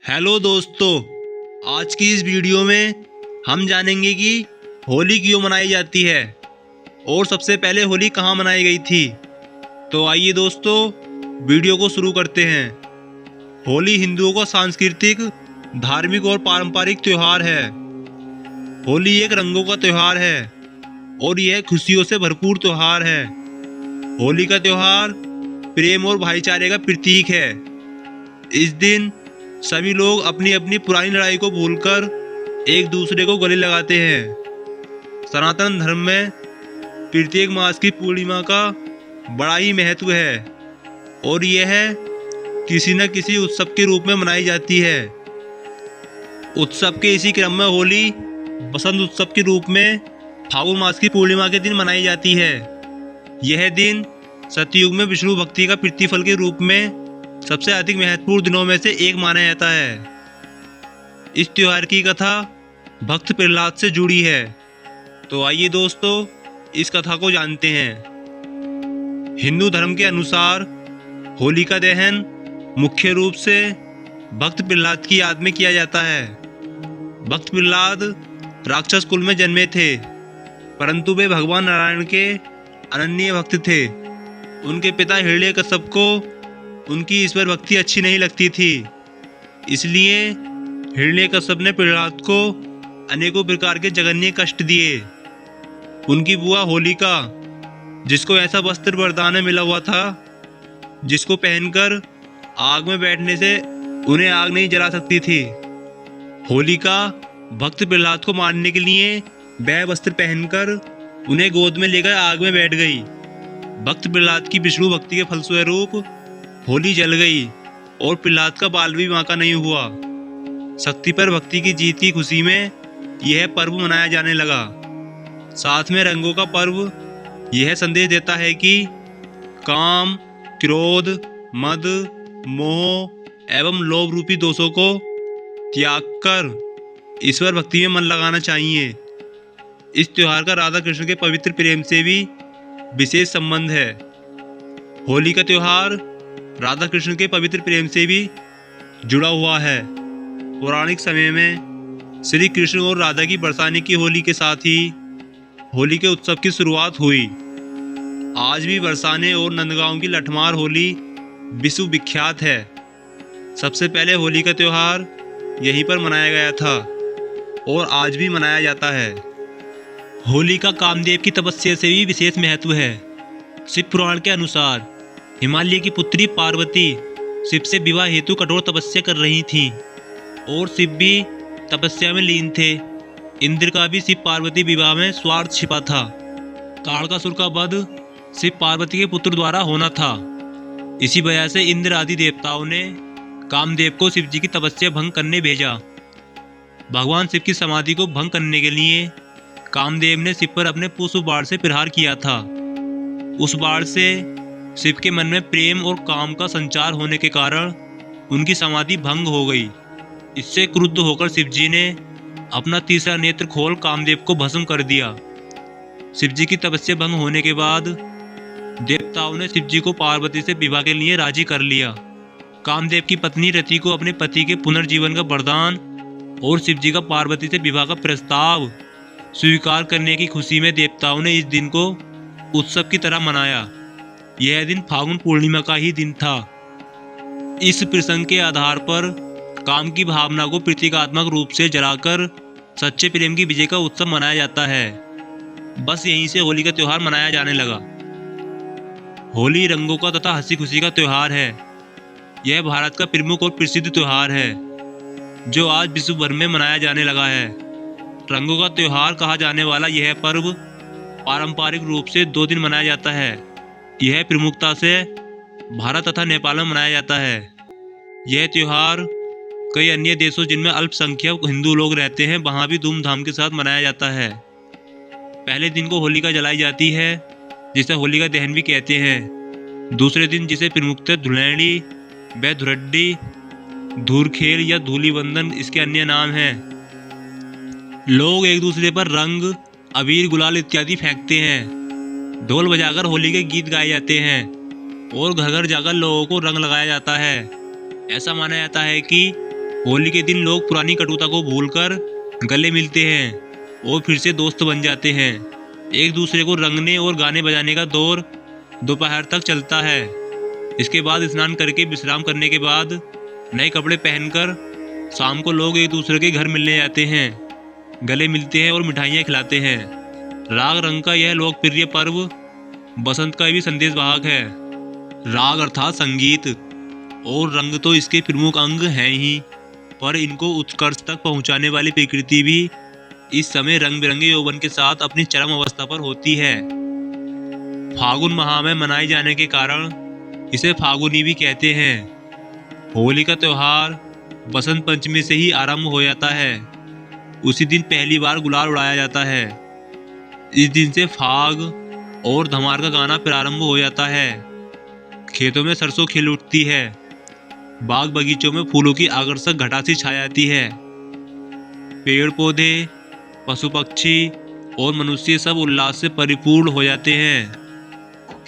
Hello दोस्तों, आज की इस वीडियो में हम जानेंगे कि होली क्यों मनाई जाती है और सबसे पहले होली कहाँ मनाई गई थी। तो आइए दोस्तों, वीडियो को शुरू करते हैं। होली हिंदुओं का सांस्कृतिक, धार्मिक और पारंपरिक त्योहार है। होली एक रंगों का त्योहार है और यह खुशियों से भरपूर त्योहार है। होली का त्योहार प्रेम और भाईचारे का प्रतीक है। इस दिन सभी लोग अपनी अपनी पुरानी लड़ाई को भूलकर एक दूसरे को गले लगाते हैं। सनातन धर्म में प्रत्येक मास की पूर्णिमा का बड़ा ही महत्व है और यह किसी न किसी उत्सव के रूप में मनाई जाती है। उत्सव के इसी क्रम में होली बसंत उत्सव के रूप में फागुन मास की पूर्णिमा के दिन मनाई जाती है। यह दिन सतयुग में विष्णु भक्ति का प्रतिफल के रूप में सबसे अधिक महत्वपूर्ण दिनों में से एक माना जाता है। इस त्योहार की कथा भक्त प्रहलाद से जुड़ी है। तो आइए दोस्तों, इस कथा को जानते हैं। हिंदू धर्म के अनुसार होली का दहन मुख्य रूप से भक्त प्रहलाद की याद में किया जाता है। भक्त प्रहलाद राक्षस कुल में जन्मे थे, परंतु वे भगवान नारायण के अनन्य भक्त थे। उनके पिता हिरण्यकश्यप को उनकी ईश्वर भक्ति अच्छी नहीं लगती थी, इसलिए हिरण्यकश्यप ने प्रहलाद को अनेकों प्रकार के जघन्य कष्ट दिए। उनकी बुआ होलिका, जिसको ऐसा वस्त्र वरदान में मिला हुआ था जिसको पहनकर आग में बैठने से उन्हें आग नहीं जला सकती थी, होलिका भक्त प्रहलाद को मारने के लिए वह वस्त्र पहनकर उन्हें गोद में लेकर आग में बैठ गई। भक्त प्रहलाद की विष्णु भक्ति के फलस्वरूप होली जल गई और प्रहलाद का बाल भी बांका नहीं हुआ। शक्ति पर भक्ति की जीत की खुशी में यह पर्व मनाया जाने लगा। साथ में रंगों का पर्व यह संदेश देता है कि काम, क्रोध, मद, मोह एवं लोभ रूपी दोषों को त्याग कर ईश्वर भक्ति में मन लगाना चाहिए। इस त्योहार का राधा कृष्ण के पवित्र प्रेम से भी विशेष संबंध है। होली का त्योहार राधा कृष्ण के पवित्र प्रेम से भी जुड़ा हुआ है। पौराणिक समय में श्री कृष्ण और राधा की बरसाने की होली के साथ ही होली के उत्सव की शुरुआत हुई। आज भी बरसाने और नंदगांव की लठमार होली विश्व विख्यात है। सबसे पहले होली का त्योहार यहीं पर मनाया गया था और आज भी मनाया जाता है। होली का कामदेव की तपस्या से भी विशेष महत्व है। शिव पुराण के अनुसार हिमालय की पुत्री पार्वती शिव से विवाह हेतु कठोर तपस्या कर रही थीं और शिव भी तपस्या में लीन थे। इंद्र का भी शिव पार्वती विवाह में स्वार्थ छिपा था। ताड़कासुर का वध शिव पार्वती के पुत्र द्वारा होना था। इसी वजह से इंद्र आदि देवताओं ने कामदेव को शिव जी की तपस्या भंग करने भेजा। भगवान शिव की समाधि को भंग करने के लिए कामदेव ने शिव पर अपने पुष्प बाण से प्रहार किया था। उस बाण से शिव के मन में प्रेम और काम का संचार होने के कारण उनकी समाधि भंग हो गई। इससे क्रुद्ध होकर शिव जी ने अपना तीसरा नेत्र खोल कामदेव को भस्म कर दिया। शिव जी की तपस्या भंग होने के बाद देवताओं ने शिव जी को पार्वती से विवाह के लिए राजी कर लिया। कामदेव की पत्नी रति को अपने पति के पुनर्जीवन का वरदान और शिव जी का पार्वती से विवाह का प्रस्ताव स्वीकार करने की खुशी में देवताओं ने इस दिन को उत्सव की तरह मनाया। यह दिन फागुन पूर्णिमा का ही दिन था। इस प्रसंग के आधार पर काम की भावना को प्रतीकात्मक रूप से जलाकर सच्चे प्रेम की विजय का उत्सव मनाया जाता है। बस यहीं से होली का त्योहार मनाया जाने लगा। होली रंगों का तथा हंसी खुशी का त्योहार है। यह भारत का प्रमुख और प्रसिद्ध त्योहार है जो आज विश्व भर में मनाया जाने लगा है। रंगों का त्योहार कहा जाने वाला यह पर्व पारंपरिक रूप से 2 दिन मनाया जाता है। यह प्रमुखता से भारत तथा नेपाल में मनाया जाता है। यह त्योहार कई अन्य देशों जिनमें अल्पसंख्यक हिंदू लोग रहते हैं वहाँ भी धूमधाम के साथ मनाया जाता है। पहले दिन को होलिका जलाई जाती है जिसे होलिका दहन भी कहते हैं। दूसरे दिन, जिसे प्रमुखतः धुलैड़ी व धुरड्डी, धूरखेल या धूलिवंदन इसके अन्य नाम हैं, लोग एक दूसरे पर रंग, अबीर, गुलाल इत्यादि फेंकते हैं। ढोल बजाकर होली के गीत गाए जाते हैं और घर घर जाकर लोगों को रंग लगाया जाता है। ऐसा माना जाता है कि होली के दिन लोग पुरानी कटुता को भूलकर गले मिलते हैं और फिर से दोस्त बन जाते हैं। एक दूसरे को रंगने और गाने बजाने का दौर दोपहर तक चलता है। इसके बाद स्नान करके विश्राम करने के बाद नए कपड़े पहनकर शाम को लोग एक दूसरे के घर मिलने जाते हैं, गले मिलते हैं और मिठाइयाँ खिलाते हैं। राग रंग का यह लोकप्रिय पर्व बसंत का भी संदेशवाहक है। राग अर्थात संगीत और रंग तो इसके प्रमुख अंग हैं ही, पर इनको उत्कर्ष तक पहुंचाने वाली प्रकृति भी इस समय रंग बिरंगे यौवन के साथ अपनी चरम अवस्था पर होती है। फागुन माह में मनाए जाने के कारण इसे फागुनी भी कहते हैं। होली का त्योहार बसंत पंचमी से ही आरंभ हो जाता है। उसी दिन पहली बार गुलाल उड़ाया जाता है। इस दिन से फाग और धमार का गाना प्रारंभ हो जाता है। खेतों में सरसों खिल उठती है। बाग बगीचों में फूलों की आकर्षक घटा सी छा जाती है। पेड़ पौधे, पशु पक्षी और मनुष्य सब उल्लास से परिपूर्ण हो जाते हैं।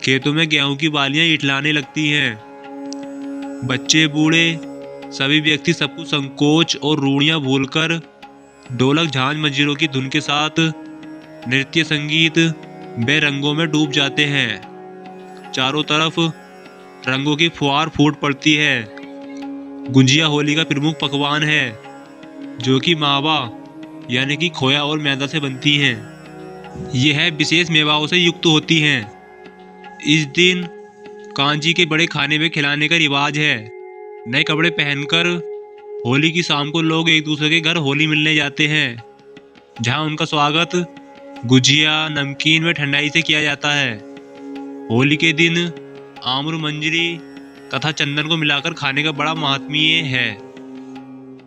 खेतों में गेहूं की बालियां इठलाने लगती हैं। बच्चे बूढ़े सभी व्यक्ति सब कुछ संकोच और रूढ़ियां भूलकर ढोलक झांझ मंजीरों की धुन के साथ नृत्य संगीत व रंगों में डूब जाते हैं। चारों तरफ रंगों की फुहार फूट पड़ती है। गुंजिया होली का प्रमुख पकवान है, जो कि मावा यानी कि खोया और मैदा से बनती हैं। यह विशेष मेवाओं से युक्त होती हैं। इस दिन कांजी के बड़े खाने में खिलाने का रिवाज है। नए कपड़े पहनकर होली की शाम को लोग एक दूसरे के घर होली मिलने जाते हैं, जहां उनका स्वागत गुजिया, नमकीन व ठंडाई से किया जाता है। होली के दिन आम्र मंजरी तथा चंदन को मिलाकर खाने का बड़ा महात्म्य है।